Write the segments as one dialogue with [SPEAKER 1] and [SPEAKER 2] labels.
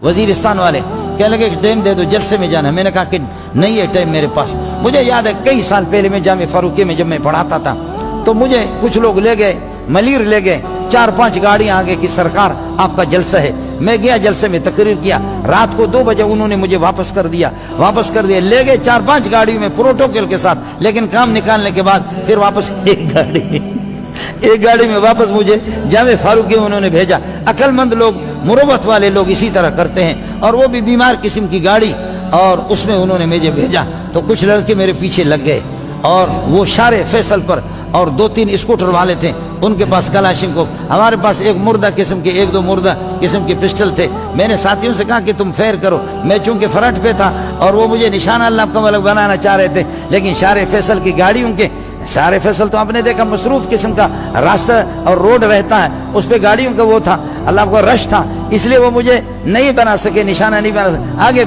[SPEAKER 1] वजीरिस्तान वाले कहने लगे कि टाइम दे दो, जलसे में जाना है। मैंने कहा कि नहीं है टाइम मेरे पास। मुझे याद है कई साल पहले मैं जामे फारूकी में जब मैं पढ़ाता था तो मुझे कुछ लोग ले गए, मलीर ले गए, 4-5 गाड़ियां आगे कि सरकार आपका जलसा है। मैं गया, जलसे में तकरीर किया। रात को 2 बजे उन्होंने मुझे वापस कर दिया। ले गए 4-5 गाड़ियों में प्रोटोकॉल के साथ, लेकिन काम निकालने के बाद फिर वापस एक गाड़ी में वापस मुझे जामे फारूकी उन्होंने भेजा। अक्लमंद लोग, मुरवत वाले लोग इसी तरह करते हैं, और वो भी बीमार किस्म की गाड़ी, और उसमें उन्होंने मुझे भेजा। तो कुछ लड़के मेरे पीछे लग गए और वो शारे फैसल पर, और 2-3 स्कूटर वाले थे, उनके पास कलाशिनकोव, हमारे पास एक मुर्दा किस्म के 1-2 मुर्दा किस्म के पिस्टल थे। मैंने साथियों से कहा कि तुम फेर करो। मैं चूंकि फ्रंट पे था और वो मुझे निशाना अल्लाह का मलक बनाना चाह रहे थे, लेकिन शारे फैसल की गाड़ियों के, शारे फैसल तो आपने देखा मसरूफ किस्म का रास्ता और रोड रहता है, उस पे गाड़ियों का वो था, अल्लाह का रश था, इसलिए वो मुझे नहीं बना सके, निशाना नहीं बना सके। आगे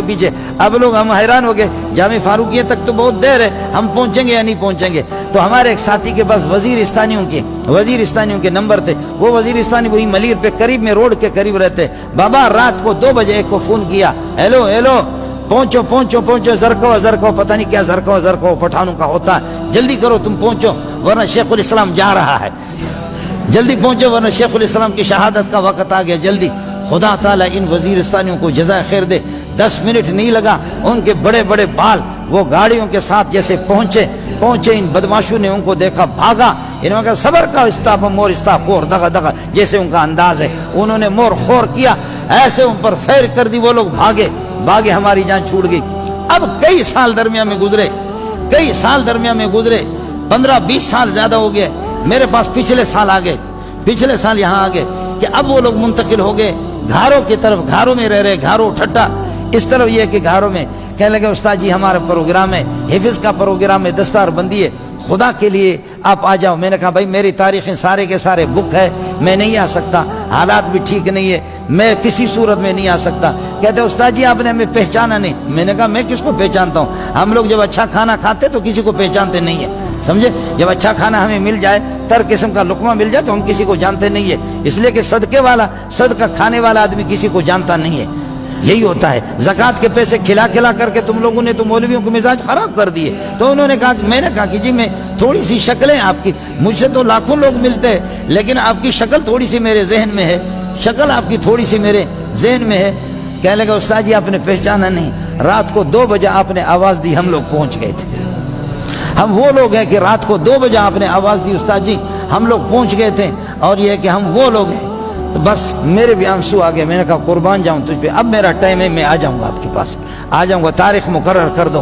[SPEAKER 1] पीछे। अब लोग हम हैरान हो गए, जामे फारूकी तक तो बहुत देर है, हम पहुंचेंगे या नहीं पहुंचेंगे। तो हमारे एक साथी के पास वजीरिस्तानियों के नंबर थे। वो वजीरिस्तानी वही मलीर पे करीब में, रोड के करीब रहते। बाबा रात को 2 बजे एक को फोन किया, हेलो पहुंचो, जरको, पता नहीं क्या जरको पठानों का होता है, जल्दी करो तुम पहुंचो वरना शेखुल इस्लाम जा रहा है, जल्दी पहुंचो वरना शेखुल इस्लाम की शहादत का वक्त आ गया, जल्दी। खुदा ताला इन वजीरिस्तानियों को जज़ा खैर दे, 10 मिनट नहीं लगा, उनके बड़े बड़े बाल वो गाड़ियों के साथ जैसे पहुंचे इन बदमाशों ने उनको देखा, भागा। इन्होंने कहा सबर का इस्ताफ मोर इस्ताफ खोर, दगा जैसे उनका अंदाज है, उन्होंने मोर खोर किया, ऐसे उन पर फैर कर दी, वो लोग भागे, हमारी जान छूट गई। अब कई साल दरमियान में गुजरे, 15-20 साल ज्यादा हो गए। मेरे पास पिछले साल यहाँ आ गए कि अब वो लोग मुंतकिल हो गए घारों की तरफ, घारों में रह रहे, घारों ठट्टा इस तरफ ये कि घारों में कहने लगे उस्ताद जी हमारा प्रोग्राम है, हिफिज का प्रोग्राम है, दस्तार बंदी है, खुदा के लिए आप आ जाओ। मैंने कहा भाई मेरी तारीखें सारे के सारे बुक है, मैं नहीं आ सकता, हालात भी ठीक नहीं है, मैं किसी सूरत में नहीं आ सकता। कहते उस्ताद जी आपने हमें पहचाना नहीं। मैंने कहा मैं किसको पहचानता हूँ, हम लोग जब अच्छा खाना खाते तो किसी को पहचानते नहीं है, समझे। जब अच्छा खाना हमें मिल जाए, तर किस्म का लुकमा मिल जाए तो हम किसी को जानते नहीं है, इसलिए कि सदका खाने वाला आदमी किसी को जानता नहीं है। यही होता है, ज़कात के पैसे खिला करके तुम लोगों ने तो मौलवियों को मिजाज खराब कर दिए। तो उन्होंने कहा, मैंने कहा कि जी मैं थोड़ी सी शक्लें आपकी, मुझसे तो लाखों लोग मिलते हैं, लेकिन आपकी शक्ल थोड़ी सी मेरे जहन में है, शक्ल आपकी थोड़ी सी मेरे जहन में है। कहने लगा उस्ताद जी आपने पहचाना नहीं, रात को 2 बजे आपने आवाज दी, हम लोग पहुंच गए थे। हम वो लोग हैं कि रात को 2 बजे आपने आवाज दी उस्ताद जी, हम लोग पहुंच गए थे, और ये है कि हम वो लोग हैं। तो बस मेरे भी आंसू आ गए। मैंने कहा कुर्बान जाऊं तुझ पे, अब मेरा टाइम है, मैं आ जाऊंगा आपके पास, आ जाऊंगा, तारीख मुकर्रर कर दो।